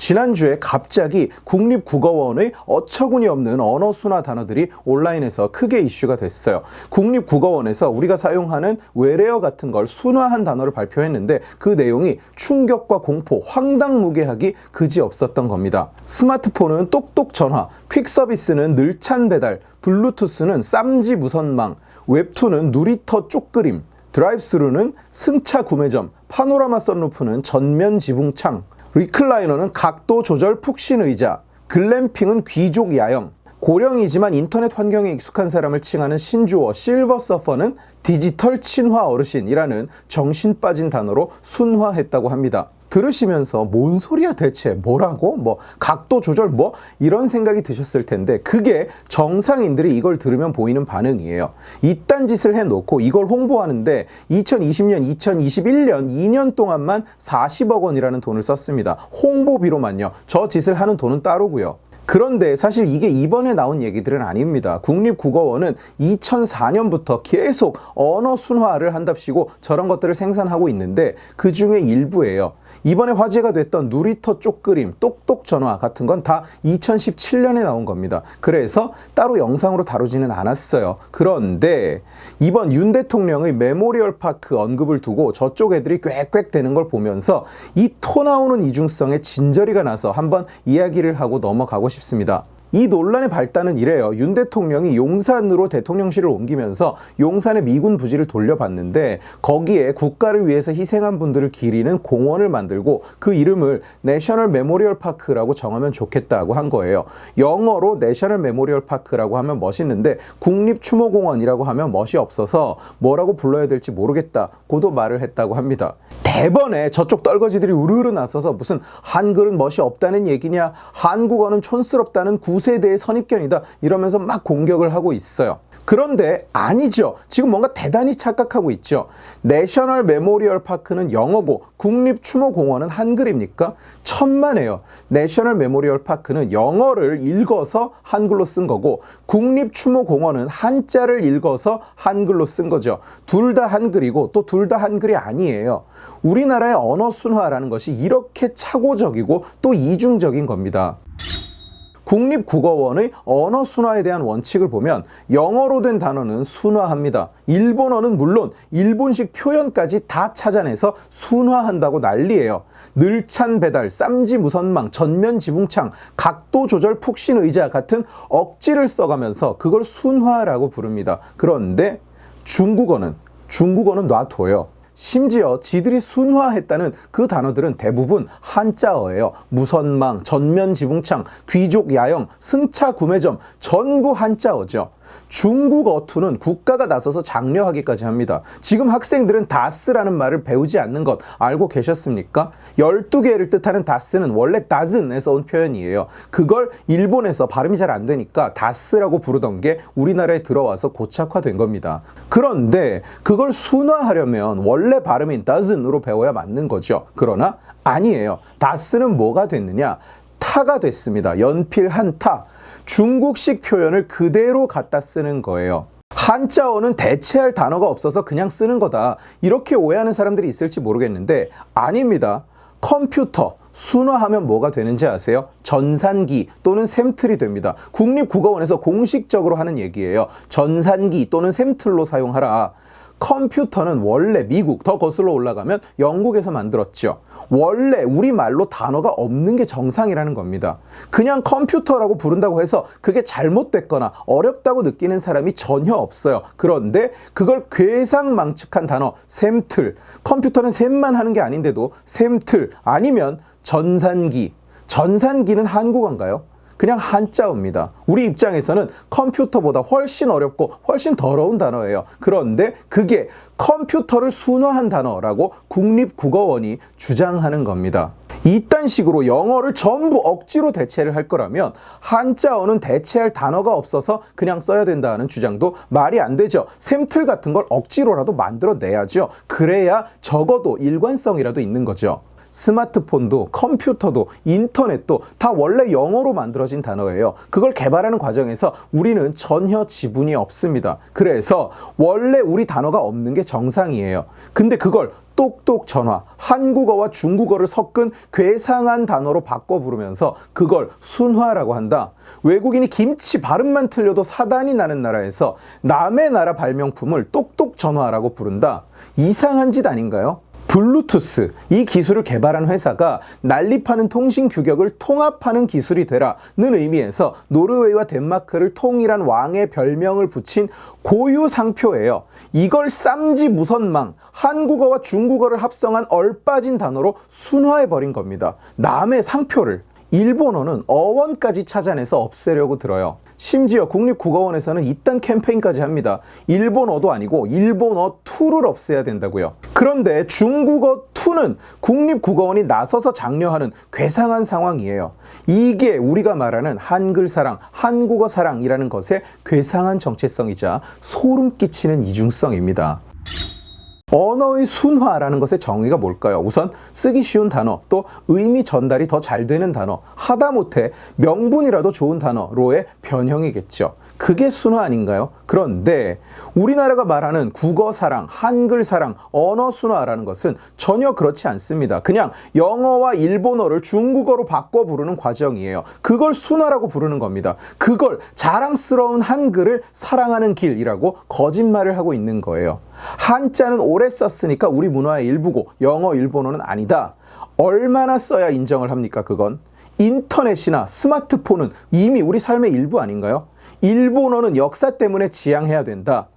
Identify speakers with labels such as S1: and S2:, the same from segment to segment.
S1: 지난주에 갑자기 국립국어원의 어처구니 없는 언어 순화 단어들이 온라인에서 크게 이슈가 됐어요. 국립국어원에서 우리가 사용하는 외래어 같은 걸 순화한 단어를 발표했는데 그 내용이 충격과 공포, 황당무계하기 그지없었던 겁니다. 스마트폰은 똑똑 전화, 퀵 서비스는 늘찬 배달, 블루투스는 쌈지 무선망, 웹툰은 누리터 쪽그림, 드라이브스루는 승차 구매점, 파노라마 썬루프는 전면 지붕창, 리클라이너는 각도 조절 푹신 의자, 글램핑은 귀족 야영, 고령이지만 인터넷 환경에 익숙한 사람을 칭하는 신조어 실버 서퍼는 디지털 친화 어르신이라는 정신 빠진 단어로 순화했다고 합니다. 들으시면서 뭔 소리야 대체, 뭐라고? 각도 조절 이런 생각이 드셨을 텐데 그게 정상인들이 이걸 들으면 보이는 반응이에요. 이딴 짓을 해놓고 이걸 홍보하는데 2020년, 2021년 2년 동안만 40억 원이라는 돈을 썼습니다. 홍보비로만요. 저 짓을 하는 돈은 따로고요. 그런데 사실 이게 이번에 나온 얘기들은 아닙니다. 국립국어원은 2004년부터 계속 언어 순화를 한답시고 저런 것들을 생산하고 있는데 그 중에 일부예요. 이번에 화제가 됐던 누리터 쪽그림, 똑똑 전화 같은 건 다 2017년에 나온 겁니다. 그래서 따로 영상으로 다루지는 않았어요. 그런데 이번 윤 대통령의 메모리얼 파크 언급을 두고 저쪽 애들이 꽥꽥 대는 걸 보면서 이 토 나오는 이중성에 진저리가 나서 한번 이야기를 하고 넘어가고 싶습니다. 이 논란의 발단은 이래요. 윤 대통령이 용산으로 대통령실을 옮기면서 용산의 미군 부지를 돌려봤는데 거기에 국가를 위해서 희생한 분들을 기리는 공원을 만들고 그 이름을 내셔널 메모리얼 파크라고 정하면 좋겠다고 한 거예요. 영어로 내셔널 메모리얼 파크라고 하면 멋있는데 국립추모공원이라고 하면 멋이 없어서 뭐라고 불러야 될지 모르겠다고도 말을 했다고 합니다. 대번에 저쪽 떨거지들이 우르르 나서서 무슨 한글은 멋이 없다는 얘기냐, 한국어는 촌스럽다는 구세대의 선입견이다 이러면서 막 공격을 하고 있어요. 그런데 아니죠. 지금 뭔가 대단히 착각하고 있죠. 내셔널 메모리얼 파크는 영어고 국립추모공원은 한글입니까? 천만에요. 내셔널 메모리얼 파크는 영어를 읽어서 한글로 쓴 거고 국립추모공원은 한자를 읽어서 한글로 쓴 거죠. 둘 다 한글이고 또 둘 다 한글이 아니에요. 우리나라의 언어 순화라는 것이 이렇게 착오적이고 또 이중적인 겁니다. 국립국어원의 언어 순화에 대한 원칙을 보면 영어로 된 단어는 순화합니다. 일본어는 물론 일본식 표현까지 다 찾아내서 순화한다고 난리예요. 늘찬 배달, 쌈지 무선망, 전면 지붕창, 각도 조절 푹신 의자 같은 억지를 써가면서 그걸 순화라고 부릅니다. 그런데 중국어는 놔둬요. 심지어 지들이 순화했다는 그 단어들은 대부분 한자어예요. 무선망, 전면 지붕창, 귀족 야영, 승차 구매점 전부 한자어죠. 중국 어투는 국가가 나서서 장려하기까지 합니다. 지금 학생들은 다스라는 말을 배우지 않는 것 알고 계셨습니까? 12개를 뜻하는 다스는 원래 다즌에서 온 표현이에요. 그걸 일본에서 발음이 잘 안 되니까 다스라고 부르던 게 우리나라에 들어와서 고착화된 겁니다. 그런데 그걸 순화하려면 원래 발음인 doesn'으로 배워야 맞는 거죠. 그러나 아니에요. 다스는 뭐가 됐느냐? 타가 됐습니다. 연필 한 타. 중국식 표현을 그대로 갖다 쓰는 거예요. 한자어는 대체할 단어가 없어서 그냥 쓰는 거다. 이렇게 오해하는 사람들이 있을지 모르겠는데 아닙니다. 컴퓨터 순화하면 뭐가 되는지 아세요? 전산기 또는 샘틀이 됩니다. 국립국어원에서 공식적으로 하는 얘기예요. 전산기 또는 샘틀로 사용하라. 컴퓨터는 원래 미국, 더 거슬러 올라가면 영국에서 만들었죠. 원래 우리말로 단어가 없는 게 정상이라는 겁니다. 그냥 컴퓨터라고 부른다고 해서 그게 잘못됐거나 어렵다고 느끼는 사람이 전혀 없어요. 그런데 그걸 괴상망측한 단어, 샘틀. 컴퓨터는 셈만 하는 게 아닌데도 샘틀 아니면 전산기. 전산기는 한국어인가요? 그냥 한자어입니다. 우리 입장에서는 컴퓨터보다 훨씬 어렵고 훨씬 더러운 단어예요. 그런데 그게 컴퓨터를 순화한 단어라고 국립국어원이 주장하는 겁니다. 이딴 식으로 영어를 전부 억지로 대체를 할 거라면 한자어는 대체할 단어가 없어서 그냥 써야 된다는 주장도 말이 안 되죠. 샘틀 같은 걸 억지로라도 만들어내야죠. 그래야 적어도 일관성이라도 있는 거죠. 스마트폰도 컴퓨터도 인터넷도 다 원래 영어로 만들어진 단어예요. 그걸 개발하는 과정에서 우리는 전혀 지분이 없습니다. 그래서 원래 우리 단어가 없는 게 정상이에요. 근데 그걸 똑똑 전화, 한국어와 중국어를 섞은 괴상한 단어로 바꿔 부르면서 그걸 순화라고 한다. 외국인이 김치 발음만 틀려도 사단이 나는 나라에서 남의 나라 발명품을 똑똑 전화라고 부른다. 이상한 짓 아닌가요? 블루투스, 이 기술을 개발한 회사가 난립하는 통신 규격을 통합하는 기술이 되라는 의미에서 노르웨이와 덴마크를 통일한 왕의 별명을 붙인 고유 상표예요. 이걸 쌈지 무선망, 한국어와 중국어를 합성한 얼빠진 단어로 순화해버린 겁니다. 남의 상표를. 일본어는 어원까지 찾아내서 없애려고 들어요. 심지어 국립국어원에서는 이딴 캠페인까지 합니다. 일본어도 아니고 일본어 2를 없애야 된다고요. 그런데 중국어 2는 국립국어원이 나서서 장려하는 괴상한 상황이에요. 이게 우리가 말하는 한글 사랑, 한국어 사랑이라는 것의 괴상한 정체성이자 소름 끼치는 이중성입니다. 언어의 순화라는 것의 정의가 뭘까요? 우선 쓰기 쉬운 단어, 또 의미 전달이 더 잘 되는 단어, 하다못해 명분이라도 좋은 단어로의 변형이겠죠. 그게 순화 아닌가요? 그런데 우리나라가 말하는 국어 사랑, 한글 사랑, 언어 순화라는 것은 전혀 그렇지 않습니다. 그냥 영어와 일본어를 중국어로 바꿔 부르는 과정이에요. 그걸 순화라고 부르는 겁니다. 그걸 자랑스러운 한글을 사랑하는 길이라고 거짓말을 하고 있는 거예요. 한자는 오래 썼으니까 우리 문화의 일부고 영어, 일본어는 아니다. 얼마나 써야 인정을 합니까, 그건? 인터넷이나 스마트폰은 이미 우리 삶의 일부 아닌가요? 일본어는 역사 때문에 지양해야 된다.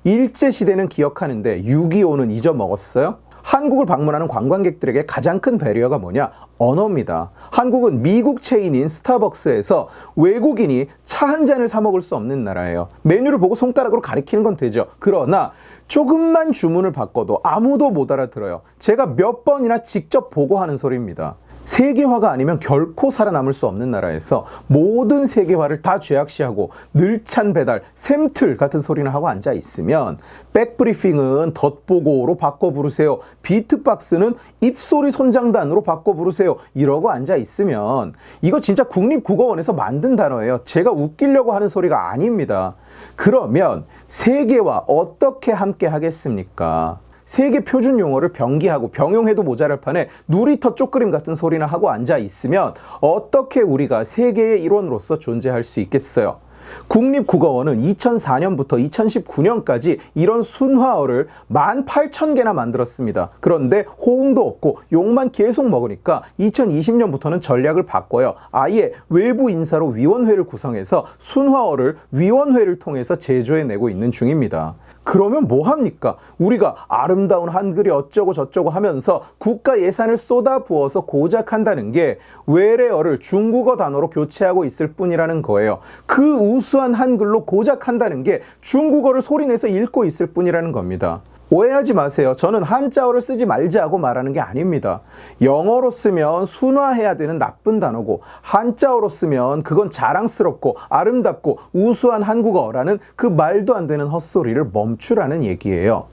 S1: 일제시대는 기억하는데 6.25는 잊어먹었어요? 한국을 방문하는 관광객들에게 가장 큰 배리어가 뭐냐? 언어입니다. 한국은 미국 체인인 스타벅스에서 외국인이 차 한 잔을 사 먹을 수 없는 나라예요. 메뉴를 보고 손가락으로 가리키는 건 되죠. 그러나 조금만 주문을 바꿔도 아무도 못 알아들어요. 제가 몇 번이나 직접 보고 하는 소리입니다. 세계화가 아니면 결코 살아남을 수 없는 나라에서 모든 세계화를 다 죄악시하고 늘찬 배달, 샘틀 같은 소리나 하고 앉아 있으면 백브리핑은 덧보고로 바꿔 부르세요. 비트박스는 입소리 손장단으로 바꿔 부르세요. 이러고 앉아 있으면 이거 진짜 국립국어원에서 만든 단어예요. 제가 웃기려고 하는 소리가 아닙니다. 그러면 세계화 어떻게 함께 하겠습니까? 세계 표준 용어를 병기하고 병용해도 모자랄 판에 누리터 쪽그림 같은 소리나 하고 앉아 있으면 어떻게 우리가 세계의 일원으로서 존재할 수 있겠어요? 국립국어원은 2004년부터 2019년까지 이런 순화어를 18,000개나 만들었습니다. 그런데 호응도 없고 욕만 계속 먹으니까 2020년부터는 전략을 바꿔요. 아예 외부 인사로 위원회를 구성해서 순화어를 위원회를 통해서 제조해내고 있는 중입니다. 그러면 뭐 합니까? 우리가 아름다운 한글이 어쩌고 저쩌고 하면서 국가 예산을 쏟아부어서 고작 한다는 게 외래어를 중국어 단어로 교체하고 있을 뿐이라는 거예요. 그 우수한 한글로 고작 한다는 게 중국어를 소리내서 읽고 있을 뿐이라는 겁니다. 오해하지 마세요. 저는 한자어를 쓰지 말자고 말하는 게 아닙니다. 영어로 쓰면 순화해야 되는 나쁜 단어고 한자어로 쓰면 그건 자랑스럽고 아름답고 우수한 한국어라는 그 말도 안 되는 헛소리를 멈추라는 얘기예요.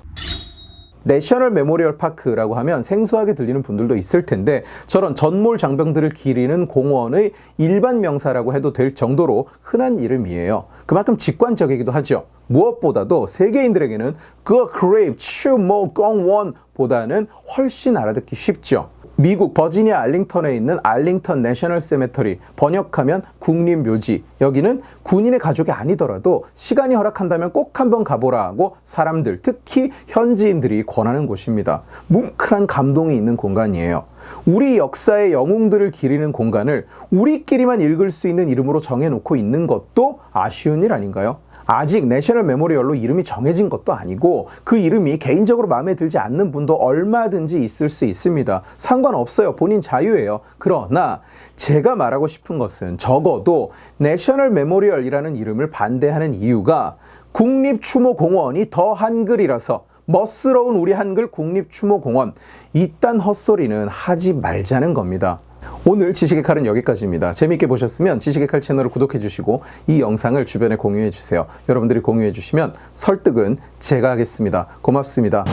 S1: 내셔널 메모리얼 파크라고 하면 생소하게 들리는 분들도 있을 텐데 저런 전몰 장병들을 기리는 공원의 일반 명사라고 해도 될 정도로 흔한 이름이에요. 그만큼 직관적이기도 하죠. 무엇보다도 세계인들에게는 그 그레이브 추모 공원보다는 훨씬 알아듣기 쉽죠. 미국 버지니아 알링턴에 있는 알링턴 내셔널 세메터리, 번역하면 국립묘지. 여기는 군인의 가족이 아니더라도 시간이 허락한다면 꼭 한번 가보라 하고 사람들, 특히 현지인들이 권하는 곳입니다. 뭉클한 감동이 있는 공간이에요. 우리 역사의 영웅들을 기리는 공간을 우리끼리만 읽을 수 있는 이름으로 정해놓고 있는 것도 아쉬운 일 아닌가요? 아직 내셔널 메모리얼로 이름이 정해진 것도 아니고 그 이름이 개인적으로 마음에 들지 않는 분도 얼마든지 있을 수 있습니다. 상관없어요. 본인 자유예요. 그러나 제가 말하고 싶은 것은 적어도 내셔널 메모리얼이라는 이름을 반대하는 이유가 국립추모공원이 더 한글이라서 멋스러운 우리 한글 국립추모공원 이딴 헛소리는 하지 말자는 겁니다. 오늘 지식의 칼은 여기까지입니다. 재미있게 보셨으면 지식의 칼 채널을 구독해 주시고 이 영상을 주변에 공유해 주세요. 여러분들이 공유해 주시면 설득은 제가 하겠습니다. 고맙습니다.